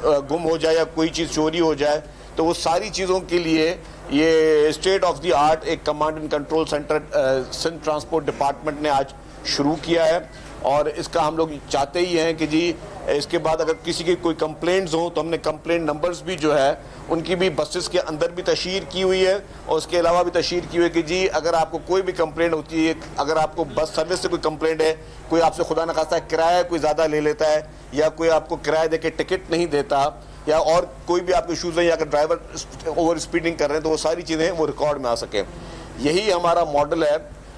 गुम हो जाए या कोई चीज़ चोरी हो जाए, तो वो सारी चीज़ों के लिए ये स्टेट ऑफ द आर्ट एक command and control centre Sindh transport department ने आज शुरू किया है। और इसका हम लोग चाहते ही हैं कि जी इसके बाद अगर किसी की कोई कंप्लेंट्स हों तो हमने कंप्लेंट नंबर्स भी जो है उनकी भी बसेस के अंदर भी तशहीर की हुई है, और उसके अलावा भी तशहीर की हुई है कि जी अगर आपको कोई भी कंप्लेंट होती है, अगर आपको बस सर्विस से कोई कंप्लेंट है, कोई आपसे खुदा न खास्ता किराया कोई ज़्यादा ले लेता है या कोई आपको किराया दे के टिकट नहीं देता या और कोई भी आपके इशूज़ हैं या अगर ड्राइवर ओवर स्पीडिंग कर रहे हैं, तो वो सारी चीज़ें वो रिकॉर्ड में आ सकें। यही हमारा मॉडल है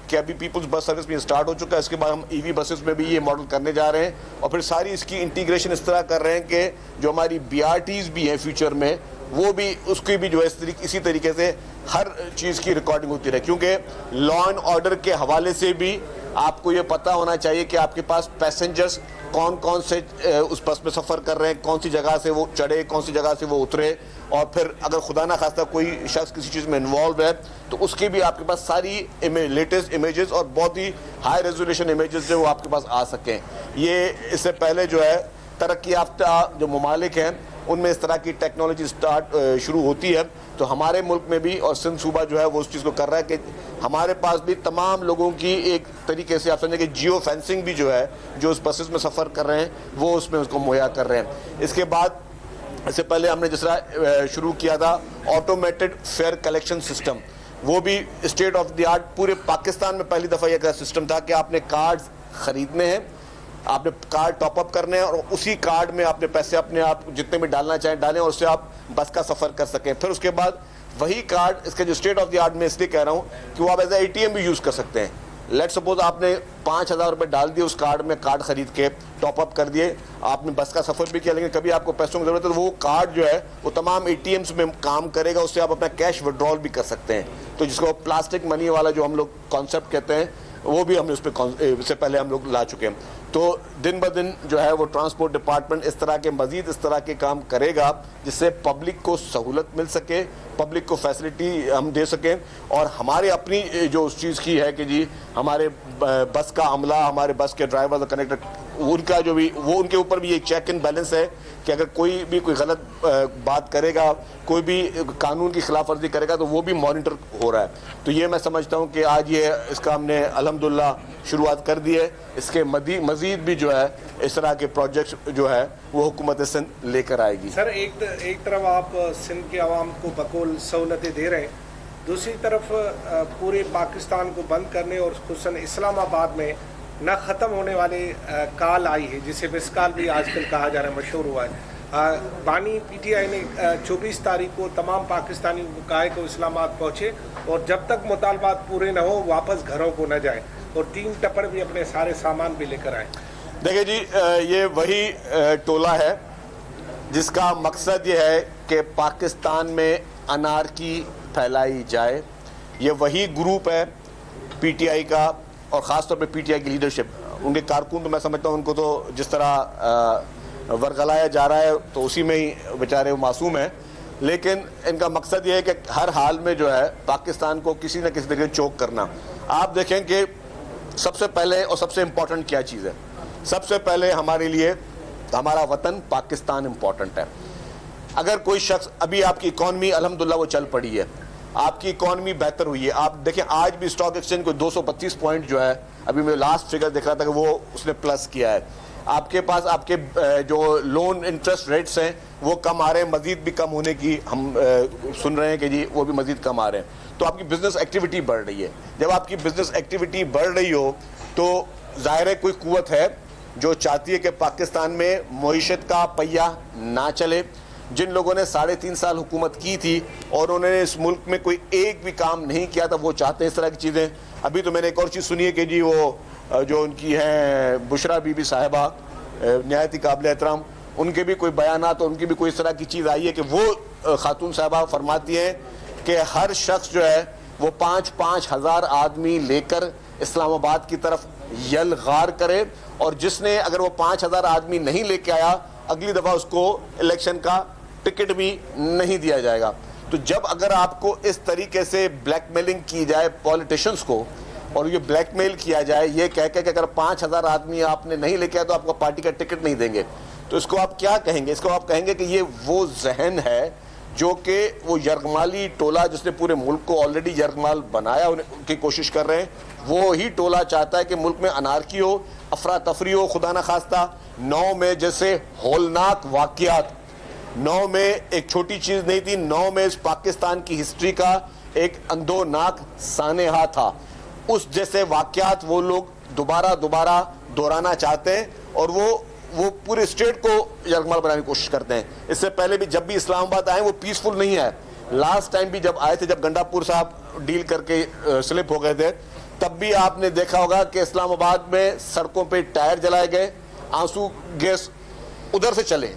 कि अभी पीपल्स बस सर्विस में स्टार्ट हो चुका है, इसके बाद हम ईवी बसेस में भी ये मॉडल करने जा रहे हैं और फिर सारी इसकी इंटीग्रेशन इस तरह कर रहे हैं कि जो हमारी BRTs भी हैं फ्यूचर में वो भी उसकी भी जो है इसी तरीके से हर चीज़ की रिकॉर्डिंग होती रहे, क्योंकि लॉ एंड ऑर्डर के हवाले से भी आपको ये पता होना चाहिए कि आपके पास पैसेंजर्स कौन कौन से उस बस में सफ़र कर रहे हैं, कौन सी जगह से वो चढ़े, कौन सी जगह से वो उतरे, और फिर अगर खुदा ना खास्ता कोई शख्स किसी चीज़ में इन्वॉल्व है तो उसकी भी आपके पास सारी लेटेस्ट इमेजेस और बहुत ही हाई रेजोल्यूशन इमेजेस जो वो आपके पास आ सकें। ये इससे पहले जो है तरक्की याफ्ता जो ममालिक हैं उनमें इस तरह की टेक्नोलॉजी शुरू होती है, तो हमारे मुल्क में भी और सिंध सूबा जो है वो उस चीज़ को कर रहा है कि हमारे पास भी तमाम लोगों की एक तरीके से आप समझें कि जियो फेंसिंग भी जो है जो उस बसेस में सफ़र कर रहे हैं वो उसमें उसको मुहैया कर रहे हैं। इसके बाद इससे पहले हमने जिस तरह शुरू किया था ऑटोमेटेड फेयर कलेक्शन सिस्टम, वो भी स्टेट ऑफ द आर्ट पूरे पाकिस्तान में पहली दफ़ा यह सिस्टम था कि आपने कार्ड्स ख़रीदने हैं, आपने कार्ड टॉपअप करने हैं और उसी कार्ड में आपने पैसे अपने आप जितने भी डालना चाहें डालें और उससे आप बस का सफ़र कर सकें। फिर उसके बाद वही कार्ड, इसके जो स्टेट ऑफ द आर्ट में इसलिए कह रहा हूँ कि वो आप एज ए ATM भी यूज़ कर सकते हैं। लेट सपोज आपने 5,000 रुपये डाल दिए उस कार्ड में, कार्ड खरीद के टॉपअप कर दिए, आपने बस का सफ़र भी किया, लेकिन कभी आपको पैसों की ज़रूरत है तो वो कार्ड जो है वो तमाम ATMs में काम करेगा, उससे आप अपना कैश विड्रॉल भी कर सकते हैं। तो जिसको प्लास्टिक मनी वाला जो हम लोग कॉन्सेप्ट कहते हैं वो भी हमने उस पर इससे पहले हम लोग ला चुके हैं। तो दिन ब दिन जो है वो ट्रांसपोर्ट डिपार्टमेंट इस तरह के मज़ीद इस तरह के काम करेगा जिससे पब्लिक को सहूलत मिल सके, पब्लिक को फैसिलिटी हम दे सकें, और हमारे अपनी जो उस चीज़ की है कि जी हमारे बस का अमला, हमारे बस के ड्राइवर और कनेक्टर, उनका जो भी वो उनके ऊपर भी एक चेक एंड बैलेंस है कि अगर कोई भी कोई गलत बात करेगा, कोई भी कानून की खिलाफ वर्जी करेगा तो वो भी मॉनिटर हो रहा है। तो ये मैं समझता हूँ कि आज ये इसका हमने अल्हम्दुलिल्लाह शुरुआत कर दी है। इसके मज़ीद भी जो है इस तरह के प्रोजेक्ट्स जो है वो हुकूमत सिंध लेकर आएगी। सर एक तरफ आप सिंध के अवाम को बकौल सहूलतें दे रहे हैं, दूसरी तरफ पूरे पाकिस्तान को बंद करने और खुसूसन इस्लामाबाद में न ख़त्म होने वाले काल आई है जिसे मिस काल भी आजकल कहा जा रहा है, मशहूर हुआ है। बानी PTI ने 24 तारीख को तमाम पाकिस्तानियों को कहा कि इस्लामाबाद पहुँचे और जब तक मुतालबात पूरे न हो वापस घरों को न जाए, और 3 टप्पड़ भी अपने सारे सामान भी लेकर आए। देखिए जी, ये वही टोला है जिसका मकसद ये है कि पाकिस्तान में अनारकी फैलाई जाए। ये वही ग्रुप है PTI का, और ख़ास तौर पे PTI की लीडरशिप, उनके कारकुन तो मैं समझता हूँ उनको तो जिस तरह वर्गलाया जा रहा है तो उसी में ही बेचारे वो मासूम हैं, लेकिन इनका मकसद ये है कि हर हाल में जो है पाकिस्तान को किसी न किसी तरीके चोक करना। आप देखें कि सबसे पहले और सबसे इम्पॉर्टेंट क्या चीज़ है, सबसे पहले हमारे लिए हमारा वतन पाकिस्तान इम्पॉर्टेंट है। अगर कोई शख्स, अभी आपकी इकॉनमी अल्हम्दुलिल्लाह वो चल पड़ी है, आपकी इकॉनमी बेहतर हुई है। आप देखें आज भी स्टॉक एक्सचेंज को 232 पॉइंट जो है, अभी मैं लास्ट फिगर देख रहा था कि वो उसने प्लस किया है। आपके पास आपके जो लोन इंटरेस्ट रेट्स हैं वो कम आ रहे हैं, मज़ीद भी कम होने की हम सुन रहे हैं कि जी वो भी मज़ीद कम आ रहे हैं। तो आपकी बिजनेस एक्टिविटी बढ़ रही है। जब आपकी बिजनेस एक्टिविटी बढ़ रही हो तो ज़ाहिर है कोई कुव्वत है जो चाहती है कि पाकिस्तान में मईशत का पहिया ना चले। जिन लोगों ने 3.5 साल हुकूमत की थी और उन्होंने इस मुल्क में कोई एक भी काम नहीं किया था, वो चाहते हैं इस तरह की चीज़ें। अभी तो मैंने एक और चीज़ सुनी है कि जी वो जो उनकी हैं बुशरा बीबी साहिबा नहायत ही काबिल एहतराम, उनके भी कोई बयानात और उनकी भी कोई इस तरह की चीज़ आई है कि वो खातून साहिबा फरमाती हैं कि हर शख्स जो है वो 5-5 हज़ार आदमी लेकर इस्लामाबाद की तरफ यलगार करे, और जिसने अगर वो 5,000 आदमी नहीं लेके आया अगली दफ़ा उसको इलेक्शन का टिकट भी नहीं दिया जाएगा। तो जब अगर आपको इस तरीके से ब्लैकमेलिंग की जाए पॉलिटिशियंस को, और ये ब्लैकमेल किया जाए ये कह के कि अगर 5,000 आदमी आपने नहीं लेके आया तो आपको पार्टी का टिकट नहीं देंगे, तो इसको आप क्या कहेंगे? इसको आप कहेंगे कि ये वो जहन है जो कि वो यरगमाली टोला जिसने पूरे मुल्क को ऑलरेडी यरगमाल बनाया उनकी कोशिश कर रहे हैं, वो ही टोला चाहता है कि मुल्क में अनारकी हो, अफरा तफरी हो, खुदा न खास्ता 9 में जैसे होलनाक वाक़यात, 9 में एक छोटी चीज़ नहीं थी, 9 में इस पाकिस्तान की हिस्ट्री का एक अंदोनाक सानेहा था, उस जैसे वाक़यात वो लोग दोबारा दोहराना चाहते हैं और वो पूरे स्टेट को यरगमाल बनाने की कोशिश करते हैं। इससे पहले भी जब भी इस्लामाबाद आए वो पीसफुल नहीं है। लास्ट टाइम भी जब आए थे, जब गंडापुर साहब डील करके स्लिप हो गए थे, तब भी आपने देखा होगा कि इस्लामाबाद में सड़कों पे टायर जलाए गए, आंसू गैस उधर से चले।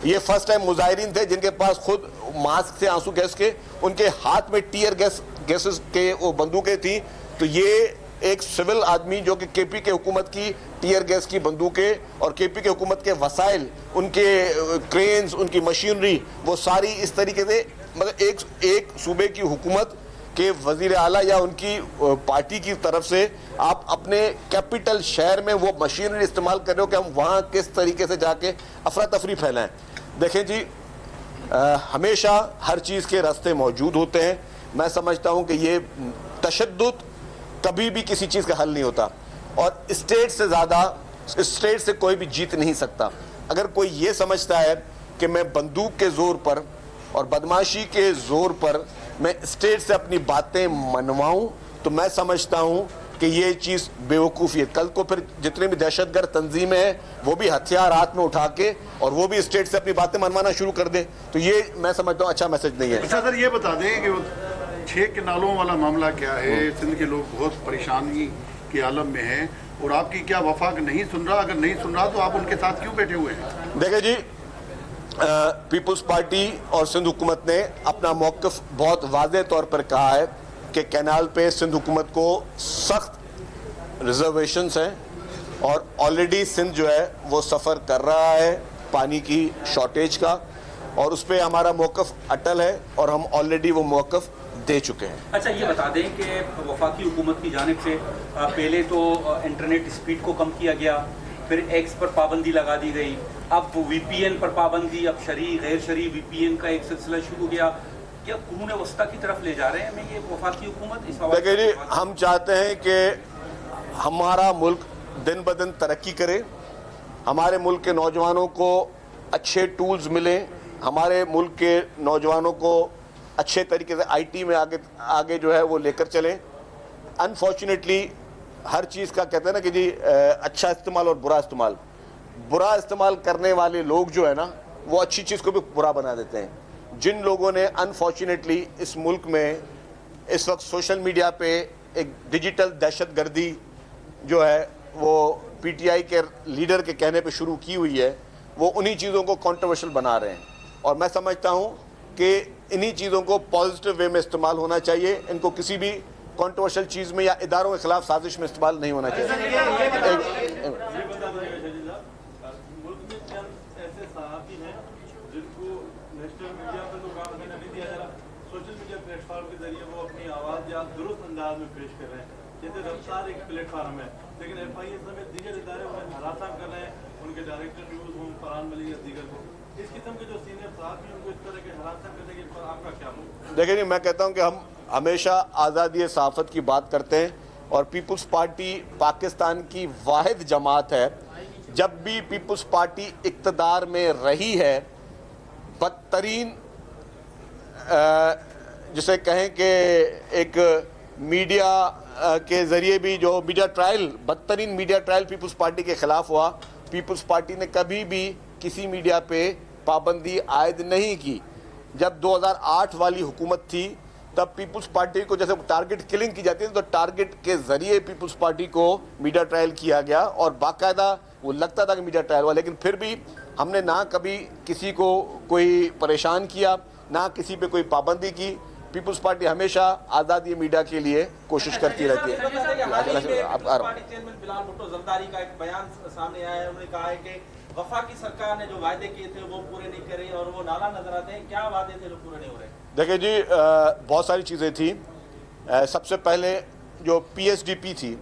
ये फर्स्ट टाइम मुजाहिरीन थे जिनके पास खुद मास्क थे आंसू गैस के, उनके हाथ में टीयर गैसेस के वो बंदूकें थी। तो ये एक सिविल आदमी जो कि केपी के हुकूमत की टीयर गैस की बंदूकें और केपी के हुकूमत के वसाइल, उनके क्रेन्स, उनकी मशीनरी, वो सारी इस तरीके से, मतलब एक सूबे की हुकूमत के वजीर आला या उनकी पार्टी की तरफ से आप अपने कैपिटल शहर में वो मशीनरी इस्तेमाल कर रहे हो कि हम वहाँ किस तरीके से जाके अफरा तफरी फैलाएं। देखें जी, हमेशा हर चीज़ के रास्ते मौजूद होते हैं। मैं समझता हूँ कि ये तशद्दुद कभी भी किसी चीज़ का हल नहीं होता और स्टेट से ज़्यादा स्टेट से कोई भी जीत नहीं सकता। अगर कोई ये समझता है कि मैं बंदूक के ज़ोर पर और बदमाशी के ज़ोर पर मैं स्टेट से अपनी बातें मनवाऊं, तो मैं समझता हूं कि ये चीज़ बेवकूफ़ी है। कल को फिर जितने भी दहशतगर्द तंजीमें हैं वो भी हथियार हाथ में उठा के और वो भी स्टेट से अपनी बातें मनवाना शुरू कर दे, तो ये मैं समझता हूँ अच्छा मैसेज नहीं है। अच्छा सर, ये बता दें कि 6 किनालों वाला मामला क्या है? सिंध के लोग बहुत परेशानी के आलम में हैं और आपकी क्या वफाक नहीं सुन रहा? अगर नहीं सुन रहा तो आप उनके साथ क्यों बैठे हुए हैं? देखिए जी, पीपल्स पार्टी और सिंध हुकूमत ने अपना मौक़िफ़ बहुत वाज़ेह तौर पर कहा है कि कैनाल पे सिंध हुकूमत को सख्त रिजर्वेशंस हैं और ऑलरेडी सिंध जो है वो सफ़र कर रहा है पानी की शॉर्टेज का, और उस पर हमारा मौक़िफ़ अटल है और हम ऑलरेडी वो मौक़िफ़ दे चुके हैं। अच्छा, ये बता दें कि वफाकी हुकूमत की जानिब से पहले तो इंटरनेट स्पीड को कम किया गया, फिर एक्स पर पाबंदी लगा दी गई, अब वीपीएन पर पाबंदी, अब शरी गैर शरी वीपीएन का एक सिलसिला शुरू हो गया। क्या कुरून वस्ता की तरफ ले जा रहे हैं हमें ये वफाकी हुकूमत? इस देखिए जी, हम चाहते हैं कि हमारा मुल्क दिन ब दिन तरक्की करे, हमारे मुल्क के नौजवानों को अच्छे टूल्स मिलें, हमारे मुल्क के नौजवानों को अच्छे तरीके से आईटी में आगे जो है वो लेकर चलें। अनफॉर्चुनेटली हर चीज़ का कहते हैं ना कि जी अच्छा इस्तेमाल और बुरा इस्तेमाल करने वाले लोग जो है ना वो अच्छी चीज़ को भी बुरा बना देते हैं। जिन लोगों ने अनफॉर्चुनेटली इस मुल्क में इस वक्त सोशल मीडिया पे एक डिजिटल दहशतगर्दी जो है वो पीटीआई के लीडर के कहने पे शुरू की हुई है, वो उन्हीं चीज़ों को कंट्रोवर्शियल बना रहे हैं और मैं समझता हूँ कि इन्हीं चीज़ों को पॉजिटिव वे में इस्तेमाल होना चाहिए। इनको किसी भी कंट्रोवर्शियल चीज़ में या इदारों के खिलाफ साजिश में इस्तेमाल नहीं होना चाहिए। सोशल मीडिया प्लेटफॉर्म के जरिए वो अपनी आवाज़ या दुरुस्त अंदाज में पेश कर रहे हैं, जैसे रफ्तार एक प्लेटफॉर्म है, लेकिन एफआईए समेत दीगर इदारे उन्हें हरासा कर रहे हैं, उनके डायरेक्टर न्यूज़ हों फरहान मलिक या दीगर को। इस किस्म के जो सीनियर साहब हैं उनको इस तरह के हरासा करने के पर आपका क्या मुद्दा? देखिए नहीं, मैं कहता हूँ कि हम हमेशा आज़ादी सहाफ़त की बात करते हैं और पीपल्स पार्टी पाकिस्तान की वाहिद जमात है। जब भी पीपल्स पार्टी इक़्तिदार में रही है, बदतरीन जिसे कहें कि एक मीडिया के ज़रिए भी जो मीडिया ट्रायल, बदतरीन मीडिया ट्रायल पीपल्स पार्टी के ख़िलाफ़ हुआ। पीपल्स पार्टी ने कभी भी किसी मीडिया पे पाबंदी आयद नहीं की। जब 2008 वाली हुकूमत थी तब पीपल्स पार्टी को जैसे टारगेट किलिंग की जाती है तो टारगेट के ज़रिए पीपल्स पार्टी को मीडिया ट्रायल किया गया और बाकायदा वो लगता था कि मीडिया ट्रायल हुआ, लेकिन फिर भी हमने ना कभी किसी को कोई परेशान किया, ना किसी पे कोई पाबंदी की। पीपल्स पार्टी हमेशा आज़ादी मीडिया के लिए कोशिश करती रहती है। चेयरमैन बिलाल भुट्टो जरदारी का एक बयान सामने आया है, उन्होंने कहा है कि वफाकी सरकार ने जो वायदे किए थे वो पूरे नहीं कर रही और वो नाला नजर आते हैं। क्या वादे थे जो पूरे नहीं हो रहे? देखिए जी, बहुत सारी चीज़ें थी। सबसे पहले जो पीएसडीपी थी,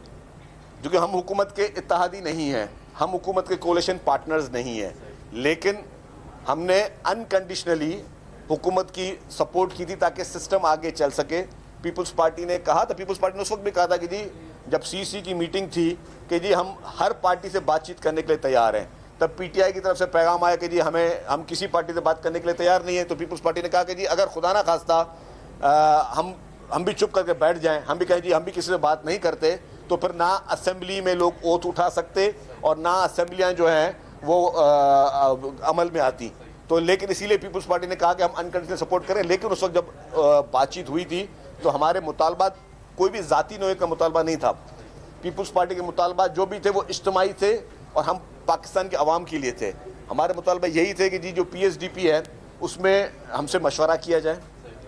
जो कि हम हुकूमत के इत्तेहादी नहीं हैं, हम हुकूमत के कोalition पार्टनर्स नहीं हैं, लेकिन हमने अनकंडीशनली हुकूमत की सपोर्ट की थी ताकि सिस्टम आगे चल सके। पीपल्स पार्टी ने कहा था, पीपल्स पार्टी ने उस वक्त भी कहा था कि जी जब सीसी की मीटिंग थी कि जी हम हर पार्टी से बातचीत करने के लिए तैयार हैं, तब पीटीआई की तरफ से पैगाम आया कि जी हम किसी पार्टी से बात करने के लिए तैयार नहीं है। तो पीपल्स पार्टी ने कहा कि जी अगर खुदा ना खास्ता हम भी चुप करके बैठ जाएं, हम भी कहें जी हम भी किसी से बात नहीं करते, तो फिर ना असेंबली में लोग ओथ उठा सकते और ना असेंबलियां जो हैं वो अमल में आती। तो लेकिन इसीलिए पीपल्स पार्टी ने कहा कि हम अनकंडीशनल सपोर्ट करें। लेकिन उस वक्त जब बातचीत हुई थी तो हमारे मुतालबात कोई भी ज़ाती नोयत का मुतालबा नहीं था। पीपल्स पार्टी के मुतालबात जो भी थे वो इज्तिमाई थे और हम पाकिस्तान के अवाम के लिए थे। हमारे मुतालबा यही थे कि जी जो PSDP है उसमें हमसे मशवरा किया जाए,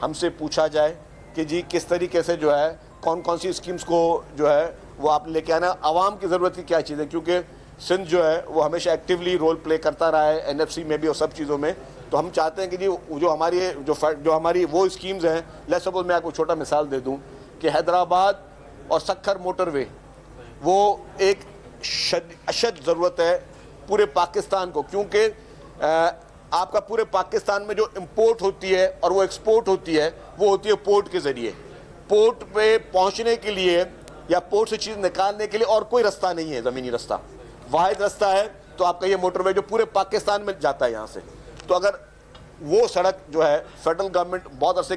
हमसे पूछा जाए कि जी किस तरीके से जो है कौन कौन सी स्कीम्स को जो है वो आप लेके आना, आवाम की ज़रूरत की क्या चीज़ें, क्योंकि सिंध जो है वो हमेशा एक्टिवली रोल प्ले करता रहा है NFC में भी और सब चीज़ों में। तो हम चाहते हैं कि जी जो हमारी वो स्कीम्स हैं, लेट्स सपोज मैं आपको छोटा मिसाल दे दूं कि हैदराबाद और सक्खर मोटरवे वो एक अशद ज़रूरत है पूरे पाकिस्तान को, क्योंकि आपका पूरे पाकिस्तान में जो इंपोर्ट होती है और वो एक्सपोर्ट होती है वो होती है पोर्ट के ज़रिए। पोर्ट पे पहुंचने के लिए या पोर्ट से चीज़ निकालने के लिए और कोई रास्ता नहीं है, ज़मीनी रास्ता वाहिद रास्ता है तो आपका ये मोटरवे जो पूरे पाकिस्तान में जाता है यहाँ से। तो अगर वो सड़क जो है फेडरल गवर्नमेंट बहुत अरसे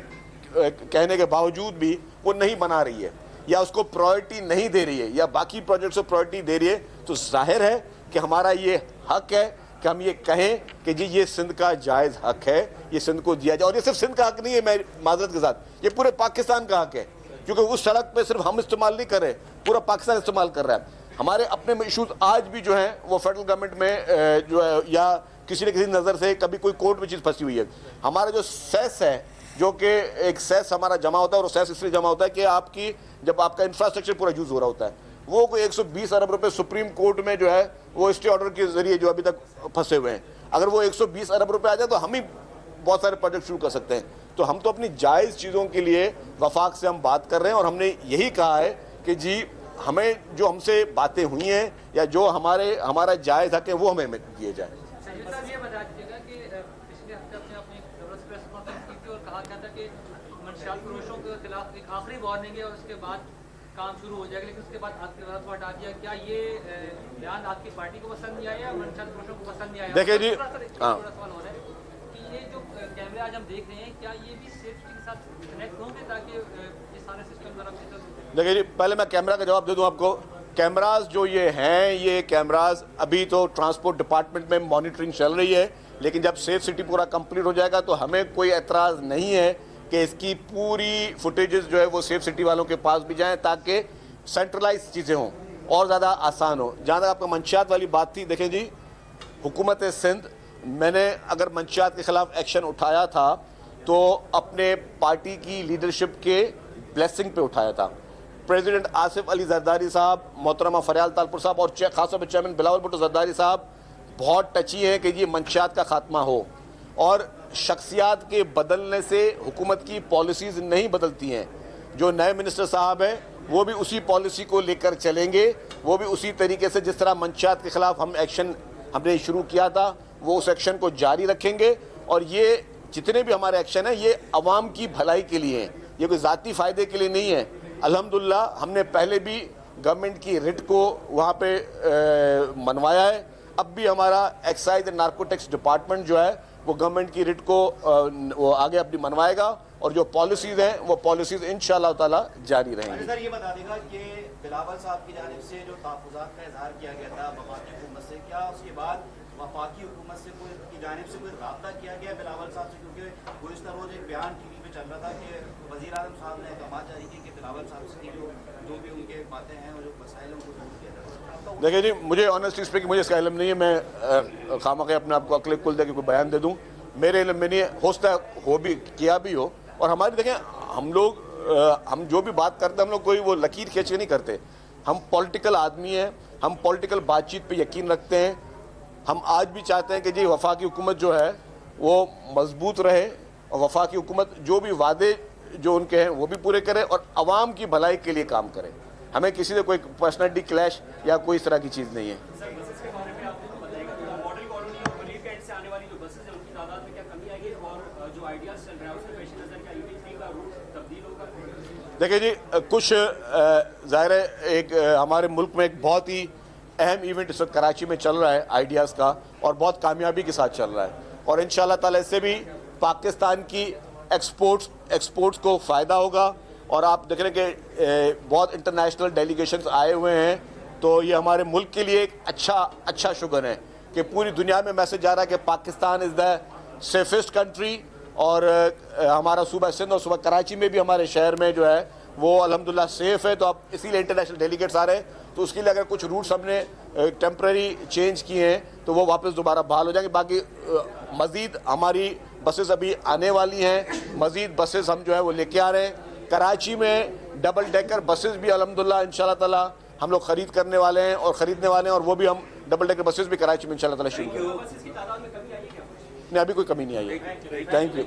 कहने के बावजूद भी वो नहीं बना रही है या उसको प्रायोरिटी नहीं दे रही है या बाकी प्रोजेक्ट्स को प्रायोरिटी दे रही है, तो जाहिर है कि हमारा ये हक है कि हम ये कहें कि जी ये सिंध का जायज़ हक है, ये सिंध को दिया जाए। और ये सिर्फ सिंध का हक नहीं है, मैं माजरत के साथ, ये पूरे पाकिस्तान का हक है, क्योंकि उस सड़क पे सिर्फ हम इस्तेमाल नहीं कर रहे, पूरा पाकिस्तान इस्तेमाल कर रहा है। हमारे अपने में इशूज़ आज भी जो हैं वो फेडरल गवर्नमेंट में जो है या किसी न किसी नज़र से कभी कोई कोर्ट में चीज़ फंसी हुई है। हमारा जो सेस है, जो कि एक सेस हमारा जमा होता है, और सेस इसलिए जमा होता है कि जब आपका इंफ्रास्ट्रक्चर पूरा यूज़ हो रहा होता है, वो कोई 120 अरब रुपए सुप्रीम कोर्ट में जो है वो स्टे ऑर्डर के जरिए जो अभी तक फंसे हुए हैं, अगर वो 120 अरब रुपए आ जाए तो हम ही बहुत सारे प्रोजेक्ट शुरू कर सकते हैं। तो हम तो अपनी जायज़ चीज़ों के लिए वफाक से हम बात कर रहे हैं और हमने यही कहा है कि जी हमें जो हमसे बातें हुई हैं या जो हमारा जायज़ हक है वो हमें दिए जाए। ये बता दीजिएगा कि पिछले हफ्ते आपने अपनी जबरदस्त प्रेस कॉन्फ्रेंस की थी और कहा गया था कि मंशियात फरोशों के खिलाफ एक आखिरी वार्निंग है और उसके बाद काम शुरू हो जाएगा, लेकिन उसके बाद आपकी वजह को हटा दिया। क्या ये बयान आपकी पार्टी को पसंद नहीं आया, मंशियात फरोशों को पसंद नहीं आया? देखिए जी, सवाल हो रहा है कि ये जो कैमरे आज हम देख रहे हैं क्या ये भी सेफ्टी के साथ कनेक्ट होंगे ताकि ये सारे सिस्टम जरा बेहतर हो? देखिए जी, पहले मैं कैमरा का जवाब दे दूं आपको। कैमराज जो ये हैं, ये कैमराज अभी तो ट्रांसपोर्ट डिपार्टमेंट में मॉनिटरिंग चल रही है, लेकिन जब सेफ सिटी पूरा कंप्लीट हो जाएगा तो हमें कोई एतराज़ नहीं है कि इसकी पूरी फुटेजेस जो है वो सेफ सिटी वालों के पास भी जाएं ताकि सेंट्रलाइज चीज़ें हों और ज़्यादा आसान हो। जहाँ तक आपका मंशियात वाली बात थी, देखें जी, हुकूमत सिंध, मैंने अगर मंशियात के ख़िलाफ़ एक्शन उठाया था तो अपने पार्टी की लीडरशिप के ब्लेसिंग पे उठाया था। प्रेसिडेंट आसिफ अली जरदारी साहब, मोहतरमा फरियाल तालपुर साहब और खास तौर पर चेयरमैन बिलावल भुट्टो जरदारी साहब बहुत टची हैं कि ये मंशियात का खात्मा हो, और शख्सियात के बदलने से हुकूमत की पॉलिसीज़ नहीं बदलती हैं। जो नए मिनिस्टर साहब हैं वो भी उसी पॉलिसी को लेकर चलेंगे, वो भी उसी तरीके से जिस तरह मंशियात के ख़िलाफ़ हम एक्शन हमने शुरू किया था वो उस एक्शन को जारी रखेंगे। और ये जितने भी हमारे एक्शन हैं ये अवाम की भलाई के लिए हैं, ये कोई ज़ाती फ़ायदे के लिए नहीं है। अल्हम्दुलिल्लाह हमने पहले भी गवर्नमेंट की रिट को वहाँ पे मनवाया है, अब भी हमारा एक्साइज एंड नार्कोटिक्स डिपार्टमेंट जो है वो गवर्नमेंट की रिट को वो आगे अपनी मनवाएगा और जो पॉलिसीज़ हैं वो पॉलिसीज़ इंशाअल्लाह ताला जारी रहेंगी। सर ये बता देगा कि बिलावल साहब की जानिब से जो तहफ़्फ़ुज़ात का इज़हार किया गया था वफाकी हुकूमत से, क्या उसके बाद वफाकी हुकूमत से की जानिब से कोई रब्ता किया गया बिलावल साहब से? क्योंकि गुज़िश्ता रोज़ एक बयान TV पे चल रहा था कि वज़ीर आज़म साहब ने अहकाम जारी किए कि बिलावल साहब से जो भी उनके बातें हैं और जो मसाइल हैं उनको दूर किया जाए। देखिए जी, मुझे ऑनेस्टली स्पीकिंग मुझे इसका इल्म नहीं है, मैं खामखे अपने आप को अकल कुल दे के कोई बयान दे दूँ, मेरे इल्म में नहीं है। हो सकता है हो भी किया भी हो। और हमारी देखें, हम जो भी बात करते हैं हम लोग कोई वो लकीर खींच के नहीं करते, हम पॉलिटिकल आदमी हैं, हम पॉलिटिकल बातचीत पे यकीन रखते हैं। हम आज भी चाहते हैं कि जी वफाकी हुकूमत जो है वो मजबूत रहे और वफाकी हुकूमत जो भी वादे जो उनके हैं वो भी पूरे करे और आवाम की भलाई के लिए काम करे। हमें किसी से कोई पर्सनैलिटी क्लैश या कोई इस तरह की चीज़ नहीं है। आइडियाज चल रहा है उसके पेश नजर क्या UP3 का रूट तब्दील होगा? देखिए जी, कुछ ज़ाहिर है एक हमारे मुल्क में एक बहुत ही अहम इवेंट इस वक्त कराची में चल रहा है आइडियाज़ का, और बहुत कामयाबी के साथ चल रहा है, और इंशाअल्लाह ताला इससे भी पाकिस्तान की एक्सपोर्ट्स को फ़ायदा होगा। और आप देख रहे हैं कि बहुत इंटरनेशनल डेलीगेशंस आए हुए हैं, तो ये हमारे मुल्क के लिए एक अच्छा शुगर है कि पूरी दुनिया में मैसेज जा रहा है कि Pakistan is the safest country. और हमारा सूबा सिंध और सूबा कराची में भी हमारे शहर में जो है वो अल्हम्दुलिल्लाह सेफ़ है, तो अब इसीलिए इंटरनेशनल डेलीगेट्स आ रहे हैं। तो उसके लिए अगर कुछ रूट्स हमने टेम्प्रेरी चेंज किए हैं तो वो वापस दोबारा बहाल हो जाएंगे। बाकी मज़ीद हमारी बसेस अभी आने वाली हैं, मज़ीद बसेस हम जो है वो लेके आ रहे हैं। कराची में डबल डेकर बसेस भी अल्हम्दुलिल्लाह इंशाअल्लाह ताला हम लोग ख़रीद करने वाले हैं और ख़रीदने वाले हैं, और वो भी हम डबल डेकर बसेस भी कराची में इंशाअल्लाह ताला शुरू करेंगे। नहीं, अभी कोई कमी नहीं आई है। Thank you.